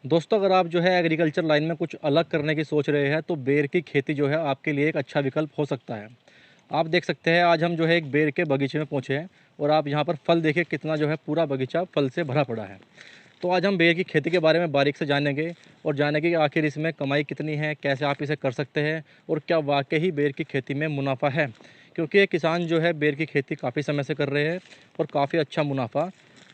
दोस्तों, अगर आप जो है एग्रीकल्चर लाइन में कुछ अलग करने की सोच रहे हैं तो बेर की खेती जो है आपके लिए एक अच्छा विकल्प हो सकता है। आप देख सकते हैं आज हम जो है एक बेर के बगीचे में पहुंचे हैं और आप यहाँ पर फल देखिए, कितना जो है पूरा बगीचा फल से भरा पड़ा है। तो आज हम बेर की खेती के बारे में बारीक से जानेंगे और जानेंगे कि आखिर इसमें कमाई कितनी है, कैसे आप इसे कर सकते हैं और क्या वाकई ही बेर की खेती में मुनाफा है। क्योंकि ये किसान जो है बेर की खेती काफ़ी समय से कर रहे हैं और काफ़ी अच्छा मुनाफा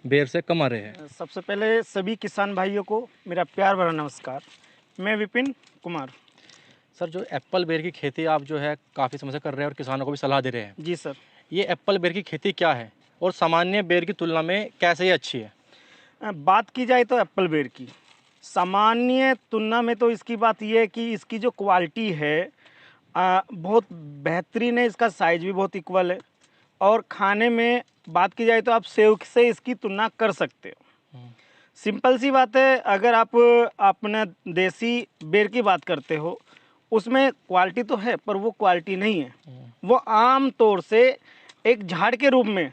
बेर से कमा रहे हैं। सबसे पहले सभी किसान भाइयों को मेरा प्यार भरा नमस्कार। मैं विपिन कुमार। सर, जो एप्पल बेर की खेती आप जो है काफ़ी समय से कर रहे हैं और किसानों को भी सलाह दे रहे हैं, जी सर। ये एप्पल बेर की खेती क्या है और सामान्य बेर की तुलना में कैसे ये अच्छी है? बात की जाए तो एप्पल बेर की सामान्य तुलना में तो इसकी बात यह है कि इसकी जो क्वालिटी है बहुत बेहतरीन है। इसका साइज भी बहुत इक्वल है और खाने में बात की जाए तो आप सेव से इसकी तुलना कर सकते हो। सिंपल सी बात है, अगर आप अपने देसी बेर की बात करते हो उसमें क्वालिटी तो है पर वो क्वालिटी नहीं है। वो आम तौर से एक झाड़ के रूप में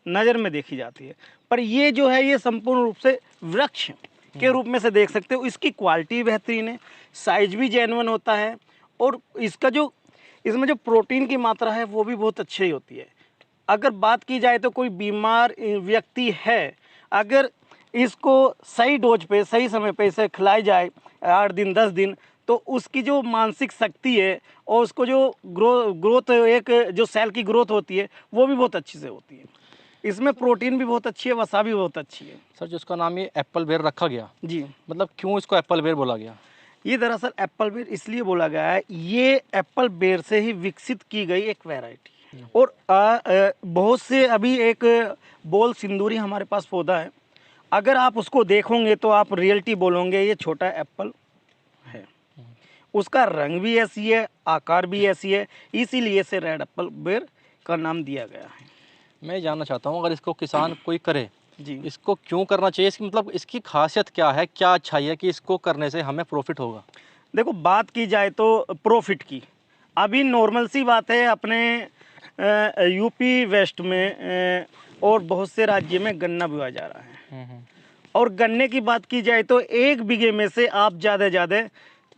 नज़र में देखी जाती है, पर ये जो है ये संपूर्ण रूप से वृक्ष के रूप में से देख सकते हो। इसकी क्वालिटी बेहतरीन है, साइज भी जेन्युइन होता है और इसका जो इसमें जो प्रोटीन की मात्रा है वो भी बहुत अच्छी होती है। अगर बात की जाए तो कोई बीमार व्यक्ति है, अगर इसको सही डोज पे सही समय पे इसे खिलाई जाए 8 दिन 10 दिन, तो उसकी जो मानसिक शक्ति है और उसको जो ग्रोथ एक जो सेल की ग्रोथ होती है वो भी बहुत अच्छी से होती है। इसमें प्रोटीन भी बहुत अच्छी है, वसा भी बहुत अच्छी है। सर, जिसका नाम ये एप्पल बेर रखा गया, जी, मतलब क्यों इसको एप्पल बेर बोला गया? ये दरअसल एप्पल बेर इसलिए बोला गया है, ये एप्पल बेर से ही विकसित की गई एक वैरायटी है। और बहुत से अभी एक बोल सिंदूरी हमारे पास पौधा है, अगर आप उसको देखोगे तो आप रियलिटी बोलोगे ये छोटा एप्पल है। उसका रंग भी ऐसी है, आकार भी ऐसी है, इसीलिए इसे रेड एप्पल बेर का नाम दिया गया है। मैं जानना चाहता हूँ, अगर इसको किसान कोई करे, जी, इसको क्यों करना चाहिए? इसकी मतलब इसकी खासियत क्या है, क्या अच्छाई है कि इसको करने से हमें प्रॉफिट होगा? देखो बात की जाए तो प्रॉफिट की, अभी नॉर्मल सी बात है अपने यूपी वेस्ट में और बहुत से राज्य में गन्ना बोया जा रहा है। और गन्ने की बात की जाए तो 1 बीघे में से आप ज़्यादा ज़्यादा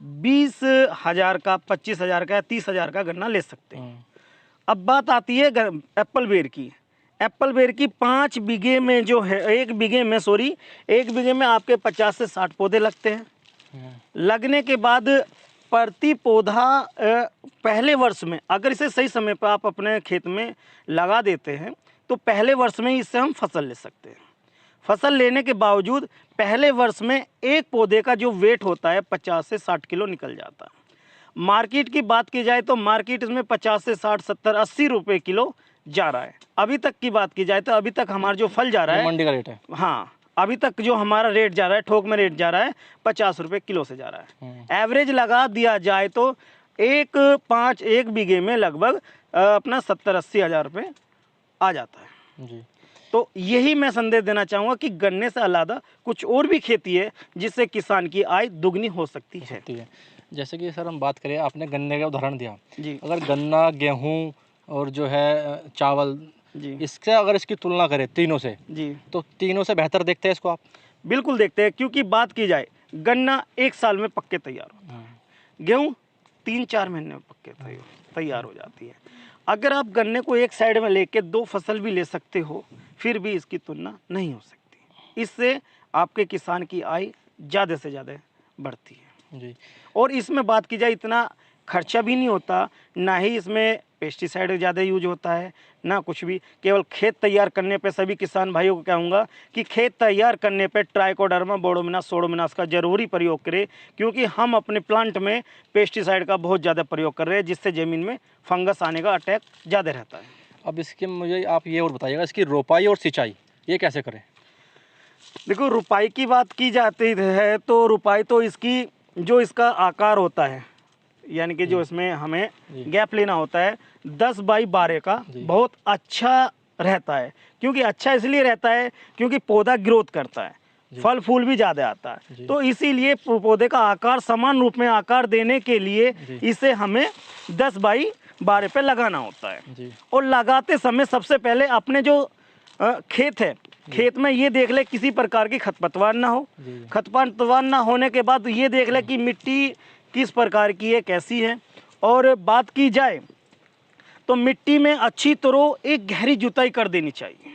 20,000 का, 25,000 का या 30,000 का गन्ना ले सकते हैं। अब बात आती है एप्पल बेर की। एप्पल बेर की 5 बीघे में जो है 1 बीघे में 1 बीघे में आपके 50 से 60 पौधे लगते हैं। लगने के बाद प्रति पौधा पहले वर्ष में अगर इसे सही समय पर आप अपने खेत में लगा देते हैं तो पहले वर्ष में इससे हम फसल ले सकते हैं। फसल लेने के बावजूद पहले वर्ष में एक पौधे का जो वेट होता है 50 से 60 किलो निकल जाता है। मार्केट की बात की जाए तो मार्केट इसमें 50 से 60, 70, 80 रुपये किलो जा रहा है। अभी तक की बात की जाए तो अभी तक हमारा जो फल जा रहा है, मंडी का रेट है। हाँ, अभी तक जो हमारा रेट जा रहा है, थोक में रेट जा रहा है 50 रुपये किलो से जा रहा है। एवरेज लगा दिया जाए तो 1 बीघे में लगभग अपना 70-80 हज़ार रुपये आ जाता है। जी। तो यही मैं संदेश देना चाहूँगा कि गन्ने से अलावा कुछ और भी खेती है जिससे किसान की आय दुगनी हो सकती है। जैसे कि सर हम बात करें, आपने गन्ने का उदाहरण दिया जी, अगर गन्ना, गेहूँ और जो है चावल, जी, इससे अगर इसकी तुलना करें तीनों से, जी, तो तीनों से बेहतर देखते हैं इसको आप? बिल्कुल देखते हैं, क्योंकि बात की जाए गन्ना 1 साल में पक्के तैयार होता है, गेहूँ 3-4 महीने में पक्के तैयार हो जाती है। अगर आप गन्ने को एक साइड में लेके 2 फसल भी ले सकते हो फिर भी इसकी तुलना नहीं हो सकती। इससे आपके किसान की आय ज़्यादा से ज़्यादा बढ़ती है। जी। और इसमें बात की जाए इतना खर्चा भी नहीं होता, ना ही इसमें पेस्टिसाइड ज़्यादा यूज होता है, ना कुछ भी। केवल खेत तैयार करने पे सभी किसान भाइयों को कहूँगा कि खेत तैयार करने पे ट्राइकोडर्मा, बोरोमिनास, सोडोमिनास का ज़रूरी प्रयोग करें, क्योंकि हम अपने प्लांट में पेस्टिसाइड का बहुत ज़्यादा प्रयोग कर रहे हैं जिससे ज़मीन में फंगस आने का अटैक ज़्यादा रहता है। अब इसके मुझे आप ये और बताइएगा, इसकी रोपाई और सिंचाई ये कैसे करें? देखो रुपाई की बात की जाती है तो रुपाई तो इसकी जो इसका आकार होता है, यानी कि जो इसमें हमें गैप लेना होता है 10 बाई 12 का, बहुत अच्छा रहता है। क्योंकि अच्छा इसलिए रहता है क्योंकि पौधा ग्रोथ करता है, फल फूल भी ज़्यादा आता है, तो इसीलिए पौधे का आकार समान रूप में आकार देने के लिए इसे हमें 10 बाई 12 पे लगाना होता है। और लगाते समय सबसे पहले अपने जो खेत है खेत में ये देख ले किसी प्रकार की खरपतवार ना हो। जी। खरपतवार ना होने के बाद ये देख ले कि मिट्टी किस प्रकार की है, कैसी है। और बात की जाए तो मिट्टी में अच्छी तरह एक गहरी जुताई कर देनी चाहिए,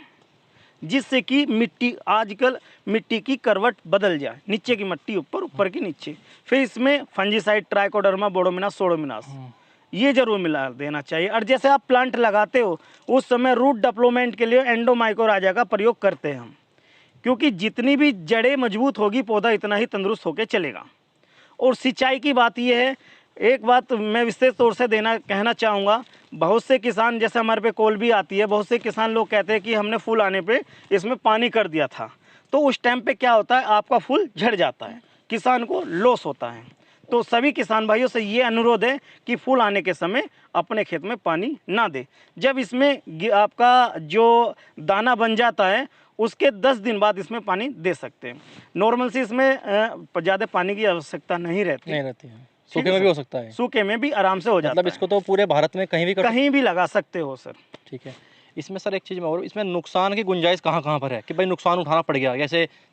जिससे कि मिट्टी आजकल मिट्टी की करवट बदल जाए, नीचे की मिट्टी ऊपर, ऊपर की नीचे। फिर इसमें फंजीसाइड, ट्राइकोडर्मा, बोरोमिनास, सोडोमिनास ये जरूर मिला देना चाहिए। और जैसे आप प्लांट लगाते हो उस समय रूट डेवलपमेंट के लिए एंडोमाइकोराजा का प्रयोग करते हैं हम, क्योंकि जितनी भी जड़ें मजबूत होगी पौधा इतना ही तंदुरुस्त होकर चलेगा। और सिंचाई की बात यह है, एक बात मैं विशेष तौर से कहना चाहूँगा, बहुत से किसान, जैसे हमारे पे कॉल भी आती है, बहुत से किसान लोग कहते हैं कि हमने फूल आने पे इसमें पानी कर दिया था, तो उस टाइम पे क्या होता है, आपका फूल झड़ जाता है, किसान को लॉस होता है। तो सभी किसान भाइयों से ये अनुरोध है कि फूल आने के समय अपने खेत में पानी ना दे। जब इसमें आपका जो दाना बन जाता है उसके 10 दिन बाद इसमें पानी दे सकते हैं। नॉर्मल से इसमें ज़्यादा पानी की आवश्यकता नहीं रहती है। सूखे में भी हो सकता है। सूखे में भी आराम से हो जाता है। मतलब इसको तो पूरे भारत में कहीं भी लगा सकते हो सर। ठीक है। इसमें सर एक चीज़ मैं और, इसमें नुकसान की गुंजाइश कहाँ पर है कि भाई नुकसान उठाना पड़ गया,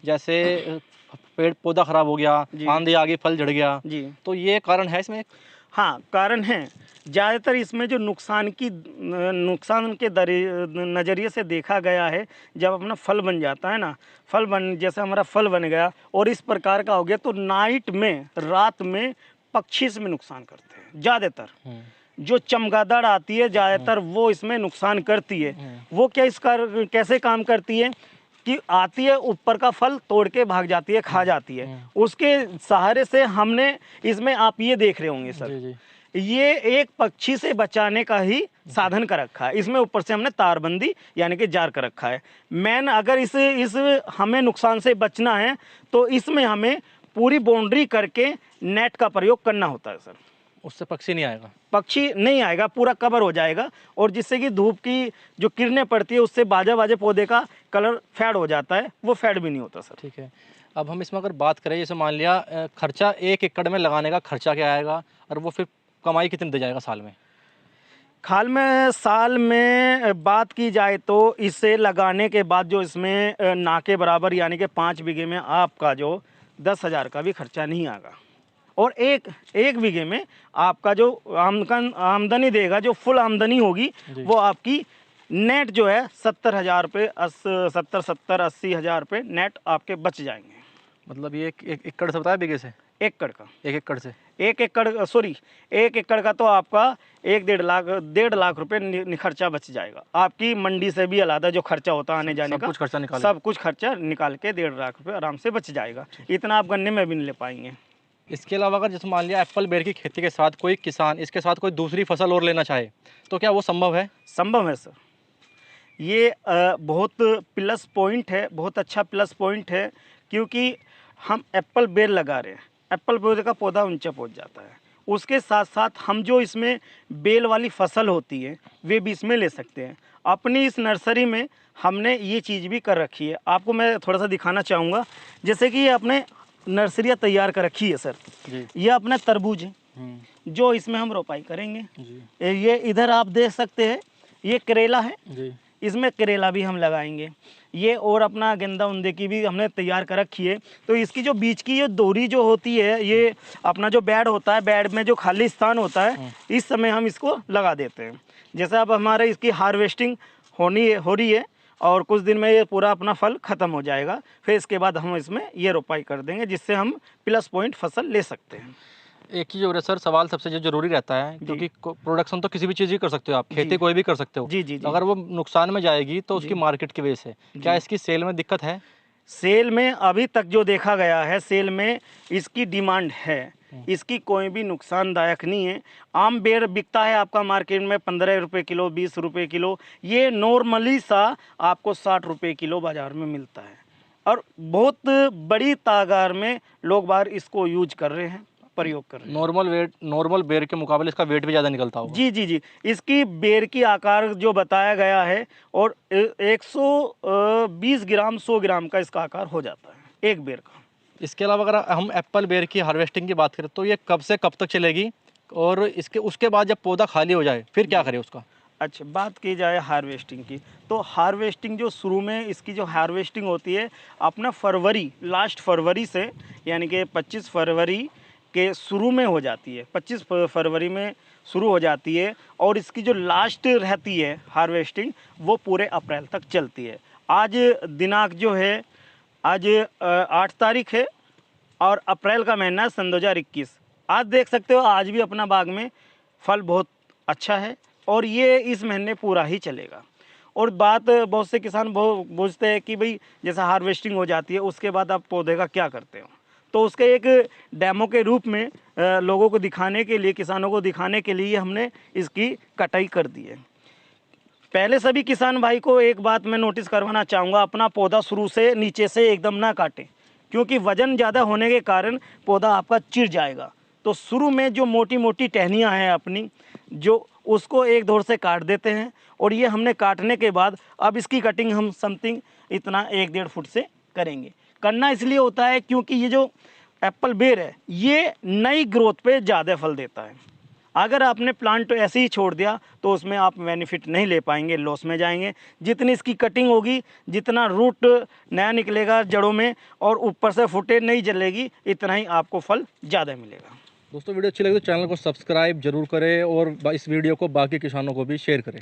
जैसे पेड़ पौधा खराब हो गया, आंधी आ गई, फल झड़ गया जी, तो ये कारण है इसमें? हाँ, कारण है। ज़्यादातर इसमें जो नुकसान के नज़रिए से देखा गया है, जब अपना फल बन जाता है ना, जैसे हमारा फल बन गया और इस प्रकार का हो गया, तो नाइट में, रात में पक्षी इसमें नुकसान करते हैं ज़्यादातर। जो चमगादड़ आती है ज़्यादातर वो इसमें नुकसान करती है। वो कैसे काम करती है कि आती है, ऊपर का फल तोड़ के भाग जाती है, खा जाती है। उसके सहारे से हमने इसमें, आप ये देख रहे होंगे सर, ये एक पक्षी से बचाने का ही साधन कर रखा है। इसमें ऊपर से हमने तारबंदी यानी कि जार कर रखा है। मैन अगर इस हमें नुकसान से बचना है तो इसमें हमें पूरी बाउंड्री करके नेट का प्रयोग करना होता है सर। उससे पक्षी नहीं आएगा, पूरा कवर हो जाएगा, और जिससे कि धूप की जो किरणें पड़ती है उससे बाजे पौधे का कलर फेड हो जाता है, वो फेड भी नहीं होता सर। ठीक है। अब हम इसमें अगर बात करें, जैसे मान लिया खर्चा 1 एकड़ में लगाने का खर्चा क्या आएगा, और वो फिर कमाई कितनी दे जाएगा साल में बात की जाए तो इसे लगाने के बाद जो इसमें ना के बराबर यानी कि 5 बीघे में आपका जो 10,000 का भी खर्चा नहीं आएगा, और एक बीघे में आपका जो आमदनी देगा, जो फुल आमदनी होगी, वो आपकी नेट जो है 70,000 रुपये, 70-80,000 रुपये नेट आपके बच जाएंगे। मतलब ये एक एकड़ से बताया, बीघे से? एक एकड़ का तो आपका 1-1.5 लाख रुपये खर्चा बच जाएगा। आपकी मंडी से भी अलग जो खर्चा होता है आने जाने का, सब कुछ खर्चा निकाल के 1.5 लाख रुपये आराम से बच जाएगा। इतना आप गन्ने में भी नहीं ले पाएंगे। इसके अलावा अगर जैसे मान लिया एप्पल बेर की खेती के साथ कोई किसान इसके साथ कोई दूसरी फसल और लेना चाहे तो क्या वो संभव है? संभव है सर। ये बहुत प्लस पॉइंट है, बहुत अच्छा प्लस पॉइंट है, क्योंकि हम एप्पल बेर लगा रहे हैं, एप्पल बेर का पौधा ऊंचा पहुंच जाता है। उसके साथ साथ हम जो इसमें बेल वाली फसल होती है वे भी इसमें ले सकते हैं। अपनी इस नर्सरी में हमने ये चीज़ भी कर रखी है, आपको मैं थोड़ा सा दिखाना चाहूँगा। जैसे कि ये अपने नर्सरियाँ तैयार कर रखी है सर जी। ये अपना तरबूज है जो इसमें हम रोपाई करेंगे जी। ये इधर आप देख सकते हैं, ये करेला है जी। इसमें करेला भी हम लगाएंगे। ये और अपना गेंदा उंदे की भी हमने तैयार कर रखी है। तो इसकी जो बीच की ये डोरी जो होती है, ये अपना जो बेड होता है, बेड में जो खाली स्थान होता है, इस समय हम इसको लगा देते हैं। जैसे अब हमारे इसकी हार्वेस्टिंग हो रही है और कुछ दिन में ये पूरा अपना फल ख़त्म हो जाएगा, फिर इसके बाद हम इसमें ये रोपाई कर देंगे, जिससे हम प्लस पॉइंट फसल ले सकते हैं। एक चीज़ और है सर, सवाल सबसे जो जरूरी रहता है, क्योंकि प्रोडक्शन तो किसी भी चीज़ की कर सकते हो आप, खेती कोई भी कर सकते हो जी जी, अगर वो नुकसान में जाएगी तो उसकी मार्केट की वजह से क्या इसकी सेल में दिक्कत है? सेल में अभी तक जो देखा गया है, सेल में इसकी डिमांड है, इसकी कोई भी नुकसानदायक नहीं है। आम बेर बिकता है आपका मार्केट में 15 रुपये किलो, 20 रुपये किलो, ये नॉर्मली सा आपको 60 रुपये किलो बाज़ार में मिलता है, और बहुत बड़ी तादाद में लोग बाहर इसको यूज कर रहे हैं, प्रयोग कर रहे हैं। नॉर्मल बेर के मुकाबले इसका वेट भी ज़्यादा निकलता होगा जी जी जी। इसकी बेर की आकार जो बताया गया है, और 120 ग्राम 100 ग्राम का इसका आकार हो जाता है एक बेर का। इसके अलावा अगर हम एप्पल बेर की हार्वेस्टिंग की बात करें तो ये कब से कब तक चलेगी, और उसके बाद जब पौधा खाली हो जाए फिर क्या करें उसका? अच्छा, बात की जाए हार्वेस्टिंग की, तो हार्वेस्टिंग जो शुरू में इसकी जो हार्वेस्टिंग होती है अपना फरवरी, लास्ट फरवरी से, यानी कि 25 फरवरी के शुरू में हो जाती है। 25 फरवरी में शुरू हो जाती है और इसकी जो लास्ट रहती है हार्वेस्टिंग वो पूरे अप्रैल तक चलती है। आज दिनांक जो है, आज 8 तारीख है और अप्रैल का महीना है सन 2021। आज देख सकते हो आज भी अपना बाग में फल बहुत अच्छा है और ये इस महीने पूरा ही चलेगा। और बात बहुत से किसान पूछते हैं कि भाई जैसा हार्वेस्टिंग हो जाती है उसके बाद आप पौधे का क्या करते हो, तो उसके एक डेमो के रूप में लोगों को दिखाने के लिए, किसानों को दिखाने के लिए हमने इसकी कटाई कर दी है। पहले सभी किसान भाई को एक बात मैं नोटिस करवाना चाहूँगा, अपना पौधा शुरू से नीचे से एकदम ना काटें, क्योंकि वज़न ज़्यादा होने के कारण पौधा आपका चिर जाएगा। तो शुरू में जो मोटी मोटी टहनियाँ हैं अपनी, जो उसको एक दौर से काट देते हैं और ये हमने काटने के बाद अब इसकी कटिंग हम समथिंग इतना 1-1.5 फुट से करेंगे। करना इसलिए होता है क्योंकि ये जो एप्पल बेर है ये नई ग्रोथ पे ज़्यादा फल देता है। अगर आपने प्लांट ऐसे ही छोड़ दिया तो उसमें आप बेनिफिट नहीं ले पाएंगे, लॉस में जाएंगे। जितनी इसकी कटिंग होगी, जितना रूट नया निकलेगा जड़ों में और ऊपर से फुटे नहीं जलेगी, इतना ही आपको फल ज़्यादा मिलेगा। दोस्तों वीडियो अच्छी लगी तो चैनल को सब्सक्राइब जरूर करें और इस वीडियो को बाकी किसानों को भी शेयर करें।